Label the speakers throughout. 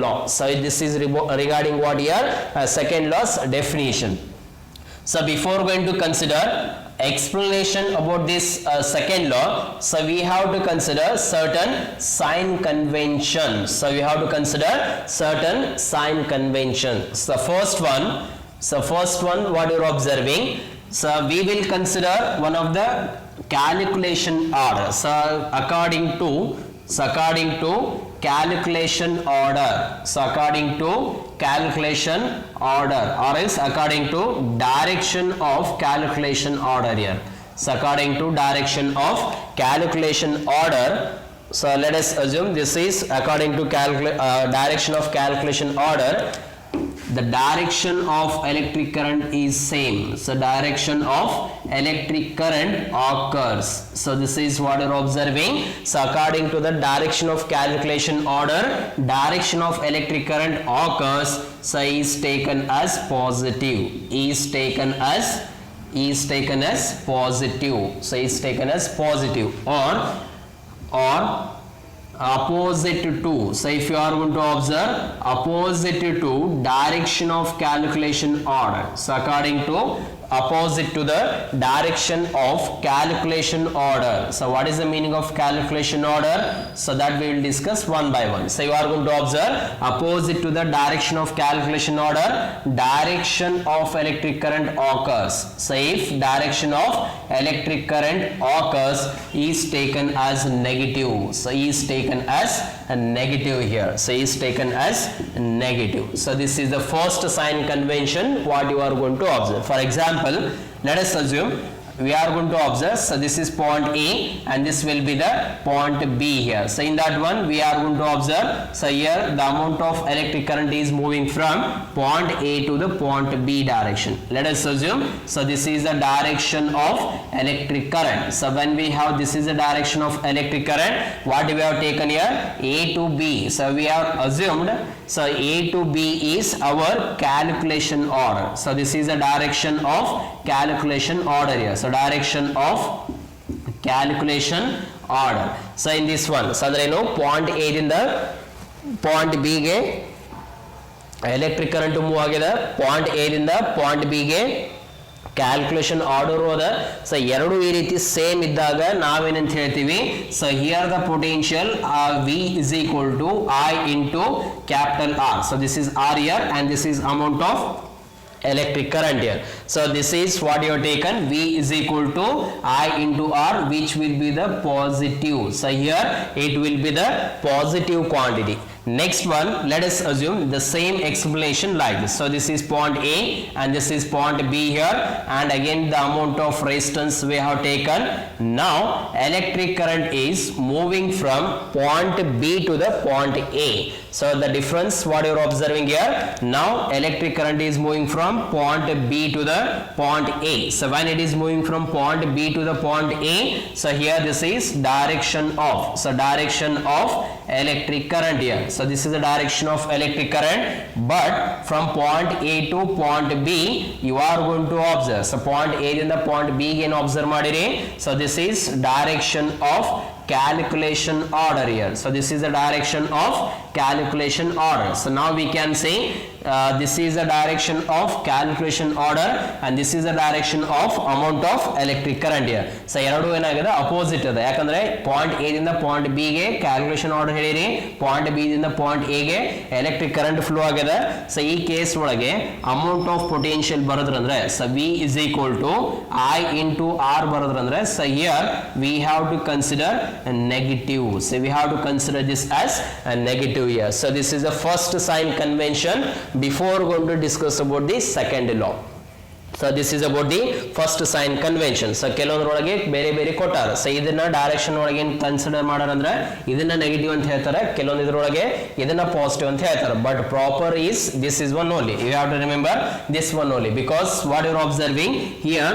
Speaker 1: law. So this is regarding what here? Second law's definition. So before going to consider explanation about this second law, so we have to consider certain sign conventions. So we have to consider certain sign conventions. The first one, what you are observing, so we will consider one of the calculation order. So according to calculation order, so according to calculation order, or else according to direction of calculation order here. So according to direction of calculation order, so let us assume this is according to direction of calculation order. The direction of electric current is same. So direction of electric current occurs. So this is what you are observing. So according to the direction of calculation order, direction of electric current occurs. So is taken as positive. Is taken as positive. So is taken as positive or opposite to. So if you are going to observe opposite to direction of calculation order, so according to opposite to the direction of calculation order. So what is the meaning of calculation order? So that we will discuss one by one. So you are going to observe opposite to the direction of calculation order, direction of electric current occurs. So if direction of electric current occurs is taken as negative. So is taken as a negative here. So is taken as negative. So this is the first sign convention what you are going to observe. For example, let us assume we are going to observe, so this is point A and this will be the point B here. So in that one we are going to observe, so here the amount of electric current is moving from point A to the point B direction. Let us assume, so this is the direction of electric current. So when we have this is the direction of electric current, what we have taken here? A to B. So we have assumed, so A to B is our calculation order. So this is the direction of calculation order here. So direction of calculation order. So in this one, so there is no point A in the point B ge electric current move agide, point A in the point B ge calculation order hoda. So ಎರಡು ಈ ರೀತಿ same ಇದ್ದಾಗ ನಾವೇನಂತ ಹೇಳ್ತೀವಿ, so here the potential V is equal to I into capital R. So this is R here and this is amount of electric current here. So this is what you have taken, V is equal to I into R, which will be the positive. So here it will be the positive quantity. Next one, let us assume the same explanation like this. So this is point A and this is point B here, and again the amount of resistance we have taken. Now electric current is moving from point B to the point A. So the difference what you are observing here, now electric current is moving from point B to the point A. So when it is moving from point B to the point A, so here this is direction of, so direction of electric current here. So this is the direction of electric current, but from point A to point B you are going to observe. So point A in the point B again observe madire. So this is direction of calculation order here. So this is the direction of calculation order. So now we can say this is the direction of calculation order and this is the direction of amount of electric current here. So ಎರಡು ಏನಾಗಿದೆ opposite ಇದೆ, ಯಾಕಂದ್ರೆ point A ದಿಂದ point B ಗೆ calculation order ಹೇಳಿರಿ, point B ದಿಂದ point A ಗೆ electric current flow ಆಗಿದೆ. ಸೊ ಈ ಕೇಸ್ ಒಳಗೆ amount of potential ಬರೋದ್ರಂದ್ರೆ, so V is equal to I into R ಬರೋದ್ರಂದ್ರೆ, so here we have to consider a negative. So we have to consider this as a negative here. So this is the first sign convention before going to discuss about the second law. So this is about the first sign convention. So ಕೆಲವೊಂದರೊಳಗೆ ಬೇರೆ ಬೇರೆ ಕೊಟ್ಟಾರ. So ಇದನ್ನ direction ಒಳಗೆ ಏನು consider ಮಾಡಾರ ಅಂದ್ರೆ ಇದನ್ನ negative ಅಂತ ಹೇಳ್ತಾರೆ, ಕೆಲವೊಂದು ಇದರೊಳಗೆ ಇದನ್ನ ಪಾಸಿಟಿವ್ ಅಂತ ಹೇಳ್ತಾರೆ. But proper is this is one only. You have to remember this one only, because what you are observing here,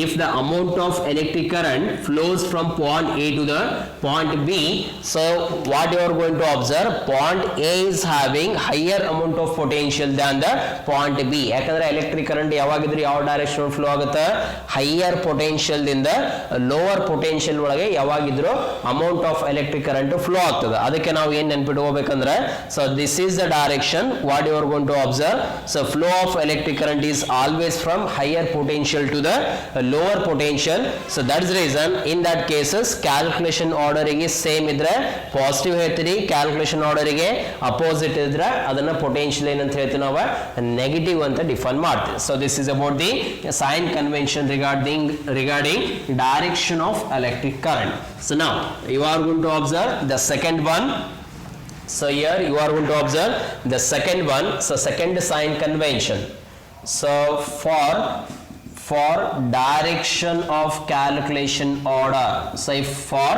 Speaker 1: if the amount of electric current flows from point A to the point B, so what you are going to observe, point A is having higher amount of potential than the point B. ಯಾಕಂದ್ರೆ electric current ಯಾವಾಗಿದ್ರೆ ಯಾವ direction flow ಆಗುತ್ತೆ higher potential ದಿಂದ lower potential ಒಳಗೆ ಯಾವಾಗಿದ್ರು amount of electric current flow ಆಗ್ತದೆ ಅದಕ್ಕೆ ನಾವು ಏನ್ ನೆನಪಿಟ್ಕೋಬೇಕಂದ್ರೆ so this is the direction what you are going to observe so flow of electric current is always from higher potential to the lower potential so that's the reason in that cases calculation order ಗೆ same ಇದ್ರೆ positive ಹೇಳ್ತೀರಿ calculation order ಗೆ opposite ಇದ್ರೆ ಅದನ್ನ potential ಏನಂತ ಹೇಳ್ತೀವಿ ನಾವು negative ಅಂತ ಡಿಫೈನ್ ಮಾಡ್ತೀವಿ so this is about the sign convention regarding direction of electric current so now you are going to observe the second one so here you are going to observe the second one so second sign convention so for direction of calculation order so if for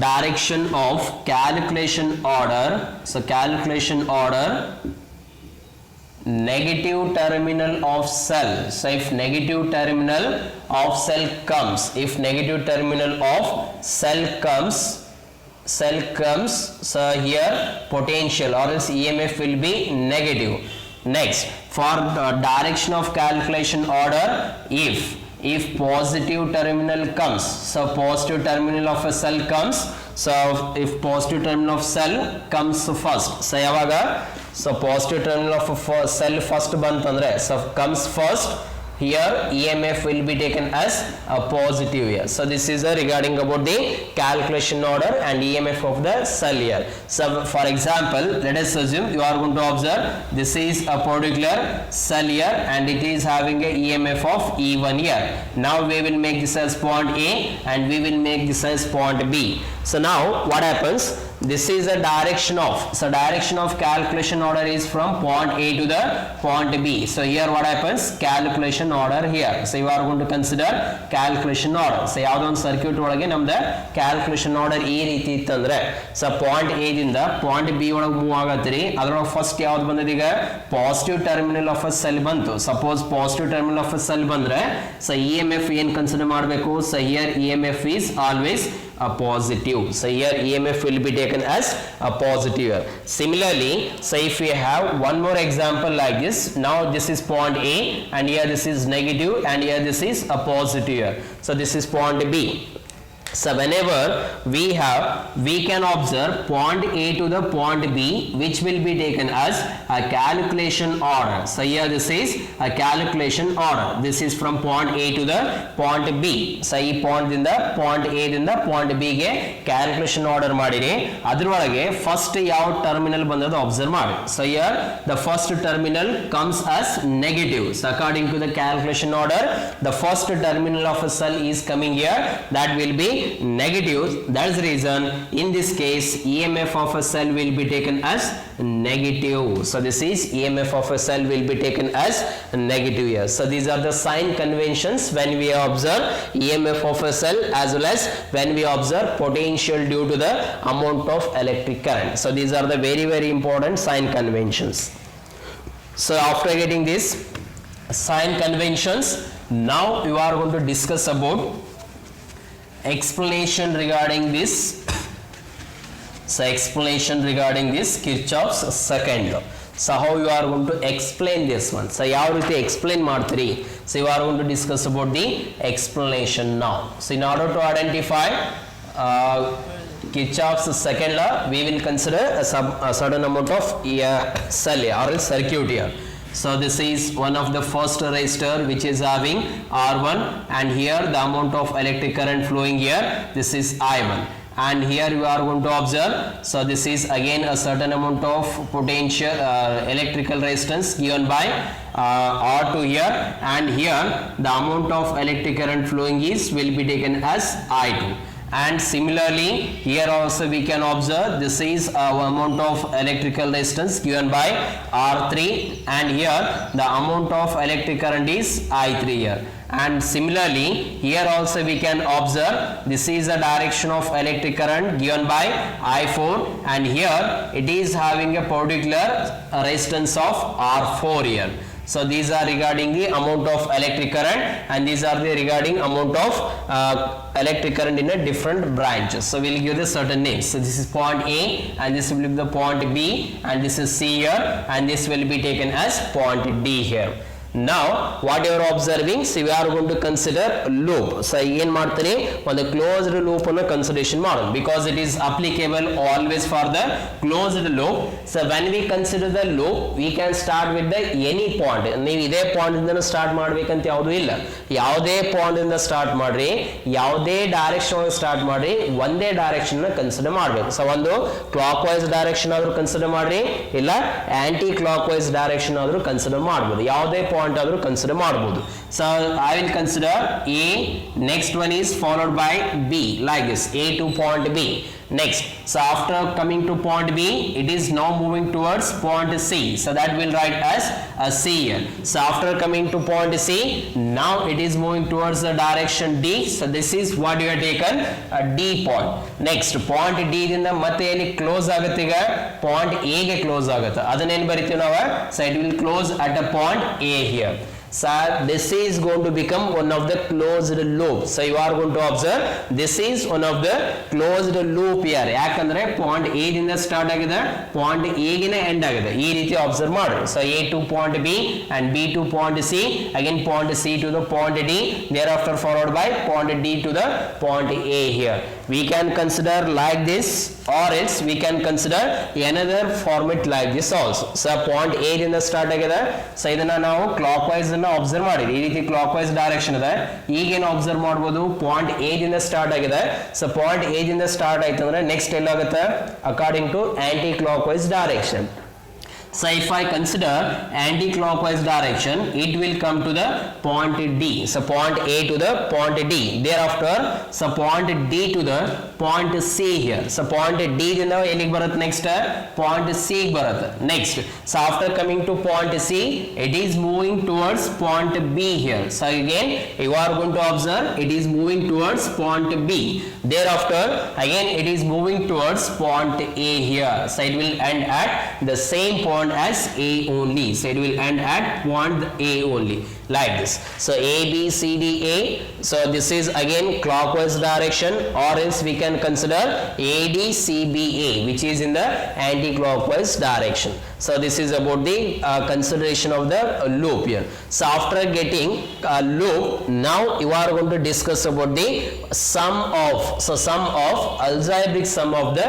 Speaker 1: direction of calculation order so calculation order negative terminal of cell so if negative terminal of cell comes if negative terminal of cell comes so here potential or else EMF will be negative next for the direction of calculation order if positive terminal comes so positive terminal of a cell comes so if positive terminal of cell comes first so yavaga so positive terminal of a cell first bantandre so comes first here EMF will be taken as a positive here so this is regarding about the calculation order and EMF of the cell here so for example let us assume you are going to observe this is a particular cell here and it is having a EMF of E1 here now we will make this as point A and we will make this as point B so now what happens this is a direction of so direction of calculation order is from point A to the point B so here what happens calculation order here so you are going to consider calculation order so ಯಾವ್ದೋ ಒಂದು circuit ಒಳಗೆ ನಮ್ದು calculation order ಈ ರೀತಿ ಇತ್ತಂದ್ರೆ so point A ದಿಂದ point B ಒಳಗೆ move ಆಗತ್ತೀರಿ ಅದ್ರೊಳಗೆ ಫಸ್ಟ್ ಯಾವ್ದು ಬಂದದ ಈಗ positive terminal of a cell ಬಂತು suppose positive terminal of a cell ಬಂದ್ರೆ ಸೊ EMF ಏನ್ ಕನ್ಸಿಡರ್ ಮಾಡಬೇಕು so here EMF is always a positive so here EMF will be taken as a positive similarly so if we have one more example like this now this is point A and here this is negative and here this is a positive so this is point B so whenever we can observe point A to the point B which will be taken as a calculation order so here this is a calculation order this is from point A to the point B so ಈ point ದಿಂದ point A ದಿಂದ point B ಗೆ calculation order ಮಾಡಿರಿ ಅದರೊಳಗೆ first ಯಾವ terminal ಬಂದದ್ದು observe ಮಾಡಿ so here the first terminal comes as negative so according to the calculation order the first terminal of a cell is coming here that will be negative that's the reason in this case EMF of a cell will be taken as negative so this is EMF of a cell will be taken as negative here so these are the sign conventions when we observe EMF of a cell as well as when we observe potential due to the amount of electric current so these are the very very important sign conventions so after getting this sign conventions now you are going to discuss about explanation regarding this so explanation regarding this Kirchhoff's second law so how you are going to explain this one so ಯಾವ ರೀತಿ explain ಮಾಡ್ತೀರಿ so you are going to discuss about the explanation now so in order to identify Kirchhoff's second law we will consider a certain amount of cell or circuit here so this is one of the first resistor which is having R1 and here the amount of electric current flowing here this is I1 and here you are going to observe so this is again a certain amount of potential electrical resistance given by R2 here and here the amount of electric current flowing is will be taken as I2 and similarly here also we can observe this is amount of electrical resistance given by R3 and here the amount of electric current is I3 here and similarly here also we can observe this is the direction of electric current given by I4 and here it is having a particular resistance of R4 here so these are regarding the amount of electric current and these are the regarding amount of electric current in a different branches so we'll give the certain names so this is point A and this will be the point B and this is C here and this will be taken as point D here Now what you are observing, so we are going to consider loop. So again ಮಾಡ್ತೀರಿ ಒಂದು closed loop ಅನ್ನು consideration ಮಾಡೋಣ, because it is applicable always for the closed loop. So when we consider the loop, we can start with the any point. ನೀವು ಇದೇ point ಇಂದ start ಮಾಡ್ಬೇಕಂತ ಯಾವುದು ಇಲ್ಲ, ಯಾವುದೇ ಪಾಯಿಂಟ್ ಇಂದ ಸ್ಟಾರ್ಟ್ ಮಾಡ್ರಿ, ಯಾವುದೇ ಡೈರೆಕ್ಷನ್ ಒಳಗೆ ಸ್ಟಾರ್ಟ್ ಮಾಡ್ರಿ, ಒಂದೇ ಡೈರೆಕ್ಷನ್ ನ ಕನ್ಸಿಡರ್ ಮಾಡಬೇಕು. ಸೊ ಒಂದು ಕ್ಲಾಕ್ ವೈಸ್ ಡೈರೆಕ್ಷನ್ ಆದ್ರೂ ಕನ್ಸಿಡರ್ ಮಾಡ್ರಿ, ಇಲ್ಲ ಆಂಟಿ ಕ್ಲಾಕ್ ವೈಸ್ ಡೈರೆಕ್ಷನ್ ಆದ್ರೂ ಕನ್ಸಿಡರ್ ಮಾಡಬಹುದು, ಯಾವುದೇ ಪಾಯಿಂಟ್ ಆದ್ರೂ ಕನ್ಸಿಡರ್ ಮಾಡಬಹುದು. So I will consider A, next one is followed by B, like this, A to point B. Next, so after coming to point B, it is now moving towards point C, so that will write as a C here. So after coming to point C, now it is moving towards the direction D, so this is what you have taken, a D point. Next point D ದಿಂದ ಮತ್ತೆ ಎಲ್ಲಿ close ಆಗುತ್ತೆ, ಈಗ point A ಗೆ close ಆಗುತ್ತೆ, ಅದನ್ನೇನು ಬರಿತೀವಿ ನಾವು, so it will close at a point A here. So this is going to become one of the closed loop. So you are going to observe this is one of the closed loop here. ಯಾಕಂದ್ರೆ point A ದಿಂದ start ಆಗಿದೆ, point A ಗೆನೇ end ಆಗಿದೆ, ಈ ರೀತಿ observe ಮಾಡಿ. So A to point B and B to point C, again point C to the point D, thereafter followed by point D to the point A here. We can consider like this, or else we can consider another format like this also. So point A ದಿಂದ start ಆಗಿದೆ, so ಇದನ್ನ ನಾವು clock wise ಅನ್ನು observe ಮಾಡಿ, ಈ ರೀತಿ clock wise direction ಇದೆ, ಈಗೇನು ಅಬ್ಸರ್ವ್ ಮಾಡಬಹುದು, ಪಾಯಿಂಟ್ A ದಿಂದ ಸ್ಟಾರ್ಟ್ ಆಗಿದೆ. ಸೊ ಪಾಯಿಂಟ್ A ದಿಂದ ಸ್ಟಾರ್ಟ್ ಆಯ್ತು ಅಂದ್ರೆ ನೆಕ್ಸ್ಟ್ ಎಲ್ಲಾಗುತ್ತೆ, according to anticlockwise direction. So if I consider anti-clockwise direction, it will come to the point D. So point A to the point D. Thereafter, so point D to the point C here. So point D ದಿಂದ ಎಲ್ಲಿಗೆ ಬರುತ್ತೆ, next point C ಬರುತ್ತೆ. Next, so after coming to point C, it is moving towards point B here. So again, you are going to observe it is moving towards point B. Thereafter, again it is moving towards point A here. So it will end at the same point as A only, so it will end at point A only, like this. So A B C D A, so this is again clockwise direction, or else we can consider A D C B A, which is in the anti-clockwise direction. So this is about the consideration of the loop here. So after getting a loop, now you are going to discuss about the sum of algebraic sum of the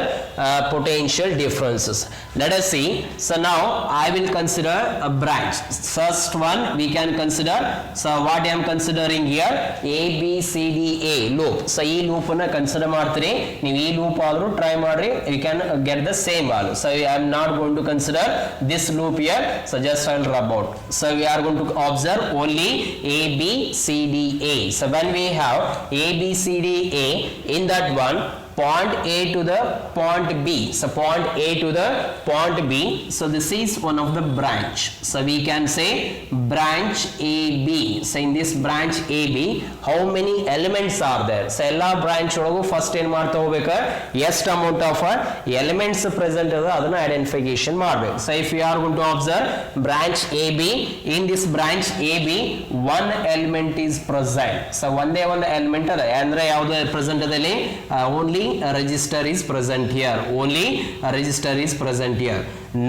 Speaker 1: potential differences. Let us see. So now I will consider a branch. First one we can consider, so what I am considering here, A B C D A loop. So ಈ loop ಅನ್ನು consider ಮಾಡ್ತೀರಿ, ನೀವು ಈ loop ಆದರೂ try ಮಾಡ್ರಿ, you can get the same value. So I am not going to consider this loop here, so just I'll rub out. So we are going to observe only A B C D A. So when we have A B C D A, in that one point A to the point B, so point A to the point B, so this is one of the branch. So we can say branch AB. So in this branch AB, how many elements are there? So ಎಲ್ಲ branch ಒಳಗೂ first ಏನು ಮಾಡ್ತಾ ಹೋಗ್ಬೇಕು, ಎಷ್ಟು amount of elements present ಇದೆ ಅದನ್ನ identification ಮಾಡಬೇಕು. So if you are going to observe branch AB, in this branch AB one element is present. So ಒಂದೇ ಒಂದು element ಇದೆ, ಅಂದ್ರೆ ಯಾವುದು present ಇದೆ ಅಲ್ಲಿ, only a register is present here, only a register is present here.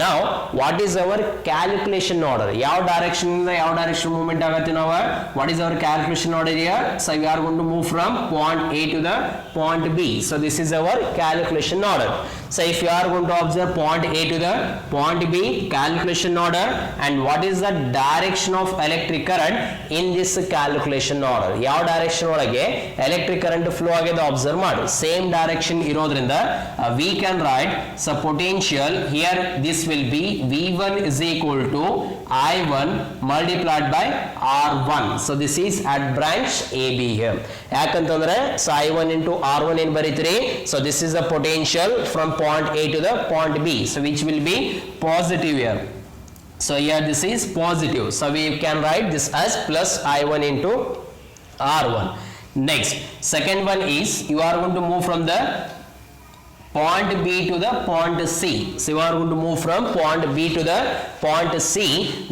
Speaker 1: Now what is our calculation order, ಯಾವ direction ಇಂದ ಯಾವ direction movement ಆಗುತ್ತೆ ನಾವು, what is our calculation order here? So we are going to move from point A to the point B. So this is our calculation order. So if you are going to observe point A to the point B, calculation order, and what is the direction of electric current in this calculation order, ಯಾವ direction ಒಳಗೆ electric current flow ಆಗಿದೆ observe ಮಾಡಿ, same direction ಇರೋದ್ರಿಂದ we can write, so potential here this will be V1 is equal to I1 multiplied by R1. So this is at branch AB here. ಯಾಕಂತಂದ್ರೆ so I1 into R1 ಏನು ಬರೀತೀರಿ, so this is the potential from point A to the point B, so which will be positive here. So here this is positive, so we can write this as plus I1 into R1. Next, second one is you are going to move from the point B to the point C. So you are going to move from point B to the point C,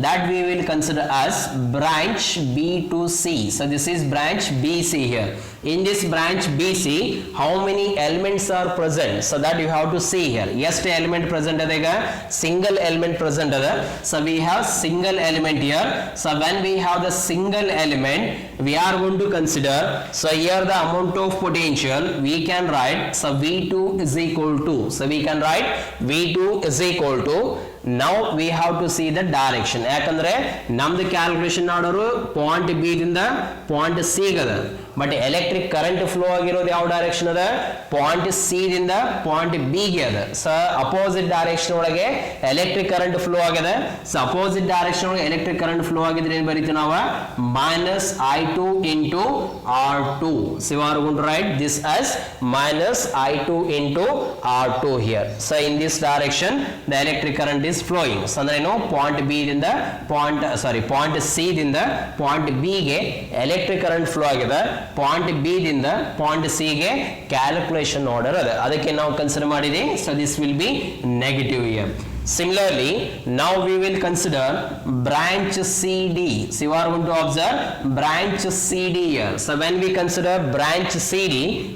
Speaker 1: that we will consider as branch B to C. So this is branch BC here. in this branch BC, how many elements are present? So that you have to see here. Yes, element present adega, single element present ada. So we have single element here. So when we have the single element, we are going to consider, so here the amount of potential we can write, so V2 is equal to, so we can write V2 is equal to, now we have to see the direction. ಯಾಕಂದ್ರೆ ನಮ್ದು calculation ಮಾಡೋರು point B ದಿಂದ point C ಗದ, but electric current flow ಆಗಿರೋದು ಯಾವ direction ಅದ, point C ದಿಂದ point B ಗೆ ಅದ. ಸೊ ಅಪೋಸಿಟ್ ಡೈರೆಕ್ಷನ್ ಒಳಗೆ ಎಲೆಕ್ಟ್ರಿಕ್ ಕರೆಂಟ್ ಫ್ಲೋ ಆಗದ. ಸೊ ಅಪೋಸಿಟ್ ಡೈರೆಕ್ಷನ್ ಒಳಗೆ ಎಲೆಕ್ಟ್ರಿಕ್ ಕರೆಂಟ್ ಫ್ಲೋ ಆಗಿದ್ರೆ ಏನ್ ಬರೀತೀವಿ ನಾವು, minus I2 into R2. So you are going to write this as minus I2 into R2 here. So in this direction the electric current is flowing. So ಅಂದ್ರೆ ಏನು, point B ದಿಂದ point C ದಿಂದ point B ಗೆ electric current flow ಆಗಿದೆ, point B ದಿಂದ point C ಗೆ calculation order ಅದ, ಅದಕ್ಕೆ ನಾವು ಕನ್ಸಿಡರ್ ಮಾಡಿದೀವಿ. So this will be negative year. Similarly, now we will consider branch CD. So you are going to observe branch CD here. So when we consider branch CD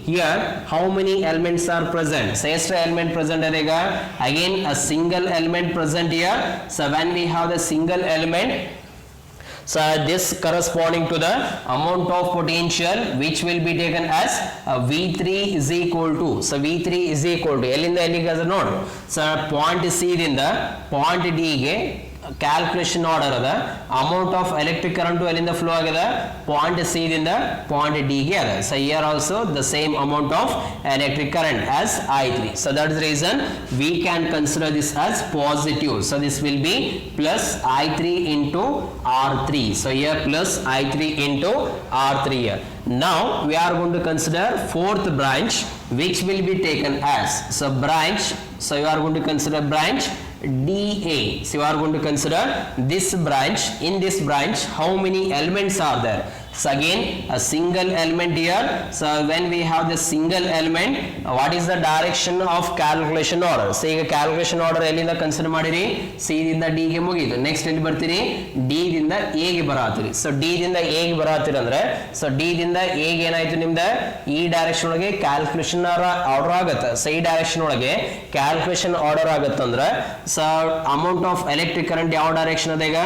Speaker 1: here, how many elements are present? So extra element present adega, again a single element present here. So when we have the single element, so this corresponding to the amount of potential which will be taken as V3 is equal to, so V3 is equal to, ಎಲ್ಲಿಂದ ಎಲ್ಲಿಗೆ ಅದ ನೋಡು, so point C ದಿಂದ point D ಗೆ calculation order ಅದ, amount of electric current ಎಲ್ಲಿಂದ flow ಆಗಿದೆ, point C ದಿಂದ ಪಾಯಿಂಟ್ ಡಿ ಗೆ ಅದ. So here also the same amount of electric current as I3. So that is the reason we can consider this as positive. So this will be plus I3 into R3. So here plus I3 into R3 here. Now we are going to consider fourth branch which will be taken as, so branch, so you are going to consider branch DA. So you are going to consider this branch. In this branch how many elements are there? So again a single element here. So when we have the single element, what is the direction of calculation order? So ಈಗ calculation order ಎಲ್ಲಿಂದ consider ಮಾಡಿರಿ, C ದಿಂದ D ಗೆ ಮುಗಿದು, next ಎಲ್ಲಿ ಬರ್ತೀರಿ, D ದಿಂದ A ಗೆ ಬರಾತ್ರಿ. ಸೊ ಡಿ ದಿಂದ ಎ ಗೆ ಬರಾತ್ರಿ ಅಂದ್ರೆ, ಸೊ ಡಿ ದಿಂದ ಎ ಗೆ ಏನಾಯ್ತು ನಿಮ್ದ, ಈ ಡೈರೆಕ್ಷನ್ ಒಳಗೆ ಕ್ಯಾಲ್ಕುಲೇಷನ್ ಆರ್ಡರ್ ಆಗತ್ತೆ. ಸೊ ಈ ಡೈರೆಕ್ಷನ್ ಒಳಗೆ ಕ್ಯಾಲ್ಕುಲೇಷನ್ ಆರ್ಡರ್ ಆಗತ್ತಂದ್ರೆ, so amount of electric current ಯಾವ ಡೈರೆಕ್ಷನ್ ಅದ, ಈಗ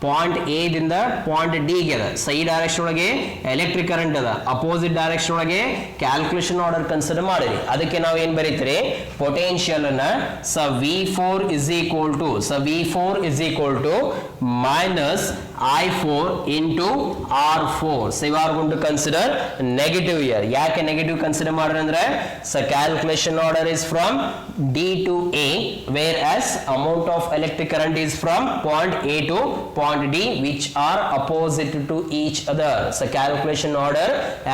Speaker 1: ಪಾಯಿಂಟ್ ಎ ದಿಂದ ಪಾಯಿಂಟ್ ಡಿ ಗೆ ಅದ. ಸೊ ಈ ಡೈರೆಕ್ಷನ್ ಒಳಗೆ ಎಲೆಕ್ಟ್ರಿಕ್ ಕರೆಂಟ್ ಅದ, ಅಪೋಸಿಟ್ ಡೈರೆಕ್ಷನ್ ಒಳಗೆ ಕ್ಯಾಲ್ಕುಲೇಷನ್ ಆರ್ಡರ್ ಕನ್ಸಿಡರ್ ಮಾಡಿರಿ. ಅದಕ್ಕೆ ನಾವು ಏನ್ ಬರೀತೀರಿ, ಪೊಟೆನ್ಶಿಯಲ್ ಅನ್ನ, so V4 is equal to, so V4 is equal to minus I4 into R4. So you are going to consider negative here. ಯಾಕೆ ನೆಗೆಟಿವ್ ಕನ್ಸಿಡರ್ ಮಾಡ್ರಿ ಅಂದ್ರೆ, so calculation order is from D to A, whereas amount of electric current is from point A to point D, which are opposite to each other. So calculation order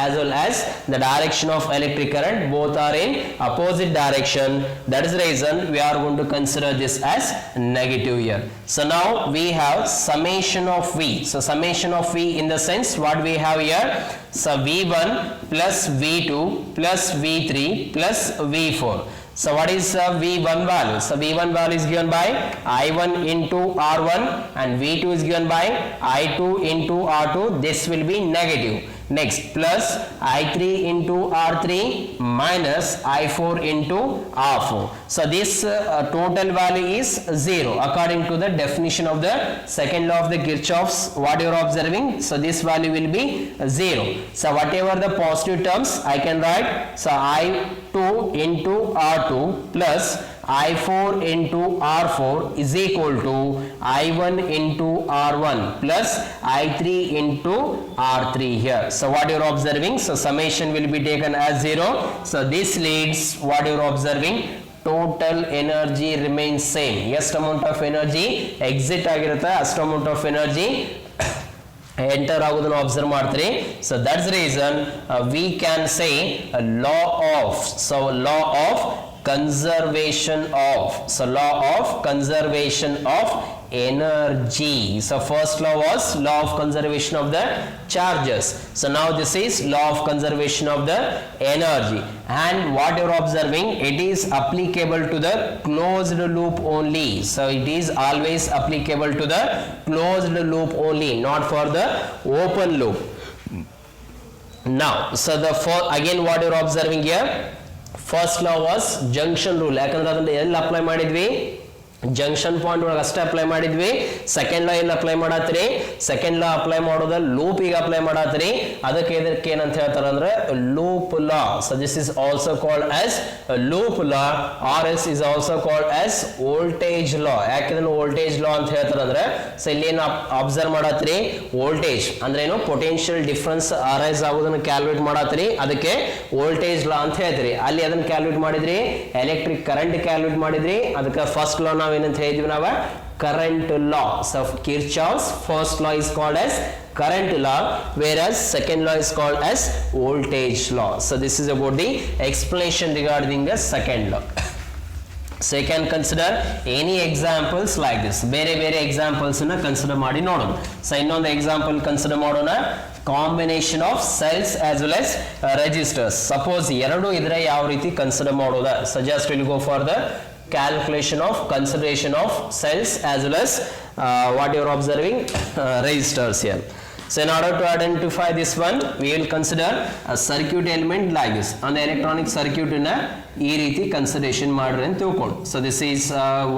Speaker 1: as well as the direction of electric current both are in opposite direction. That is the reason we are going to consider this as negative here. So now we have summation of V. So summation of V in the sense what we have here, so V1 plus V2 plus V3 plus V4. So what is V1 value? So V1 value is given by I1 into R1 and V2 is given by I2 into R2. This will be negative. Next plus I3 into R3 minus I4 into R4. So this total value is 0 according to the definition of the second law of the Kirchhoff's, what you are observing. So this value will be 0. So whatever the positive terms I can write, so I2 into R2 plus I4 into R4 is equal to I1 into R1 plus I3 into R3 here. So what you are observing, so summation will be taken as 0. So this leads what you are observing, total energy remains same. Yes, amount of energy exit ಆಗಿರುತ್ತೆ, ಅಷ್ಟು amount of energy enter ಆಗೋದನ್ನು observe ಮಾಡ್ತೀರಿ. So that's reason we can say law of, so law of conservation of, so law of conservation of energy. So first law was law of conservation of the charges. So now this is law of conservation of the energy, and what you are observing, it is applicable to the closed loop only. So it is always applicable to the closed loop only, not for the open loop. Now, so the again what you are observing here, first law was junction rule. ಯಾಕಂದ್ರೆ ಅದನ್ನ ಎಲ್ಲಿ apply ಮಾಡಿದ್ವಿ, junction point ಒಳಗೆ ಅಷ್ಟೇ apply ಮಾಡಿದ್ವಿ. Second law ಇಲ್ಲಿ apply ಮಾಡತ್ರಿ, second law apply ಮಾಡೋದ ಲೂಪ್ ಈಗ ಅಪ್ಲೈ ಮಾಡತ್ರಿ. ಅದಕ್ಕೆ ಇದಕ್ಕೆ ಏನಂತ ಹೇಳ್ತಾರೆ ಅಂದ್ರೆ loop law. So this is also called as loop law or S is also called as voltage law. ಯಾಕೆ ಇದನ್ನು ವೋಲ್ಟೇಜ್ ಲಾ ಅಂತ ಹೇಳ್ತಾರೆ ಅಂದ್ರೆ, ಸೊ ಇಲ್ಲಿ ಏನು ಅಬ್ಸರ್ವ್ ಮಾಡತ್ರಿ, ವೋಲ್ಟೇಜ್ ಅಂದ್ರೆ ಏನು, ಪೊಟೆನ್ಶಿಯಲ್ ಡಿಫರೆನ್ಸ್ ಅರೈಸ್ ಆಗೋದನ್ನ ಕ್ಯಾಲ್ಕುಲೇಟ್ ಮಾಡತ್ರಿ, ಅದಕ್ಕೆ ವೋಲ್ಟೇಜ್ ಲಾ ಅಂತ ಹೇಳ್ತೀರಿ. ಅಲ್ಲಿ ಅದನ್ನ ಕ್ಯಾಲ್ಕುಲೇಟ್ ಮಾಡಿದ್ರಿ, ಎಲೆಕ್ಟ್ರಿಕ್ ಕರೆಂಟ್ ಕ್ಯಾಲ್ಕುಲೇಟ್ ಮಾಡಿದ್ರಿ, ಅದಕ್ಕೆ ಫಸ್ಟ್ ಲಾ ನಾವು ಏನಂತ ಹೇಳಿದ್ವಿ ನಾವು, current law. So Kirchhoff's first law is called as current law, whereas second law is called as voltage law. So this is about the explanation regarding the second law. So you can consider any examples like this. ಬೇರೆ examples na consider ಮಾಡಿ ನೋಡೋಣ. So ಇನ್ನೊಂದು example consider ಮಾಡೋಣ, combination of cells as well as resistors. Suppose ಎರಡು ಇದ್ರೆ ಯಾವ ರೀತಿ consider ಮಾಡೋದ. So just we'll go for the calculation of consideration of cells as well as what you are observing, resistors here. So in order to identify this one, we will consider a circuit element like this. On the electronic circuit in a ಈ ರೀತಿ consideration ಮಾಡ್ರಿ ಅಂತ ತಿಳ್ಕೊಳ್ಳಿ. So this is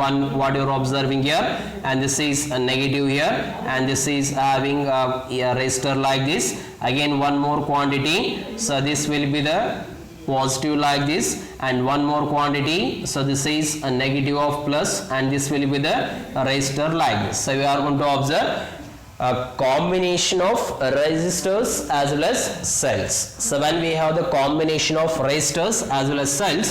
Speaker 1: one what you are observing here, and this is a negative here, and this is having a resistor like this. Again one more quantity, so this will be the positive like this, and one more quantity, so this is a negative of plus, and this will be the resistor like this. So we are going to observe a combination of resistors as well as cells. So when we have the combination of resistors as well as cells,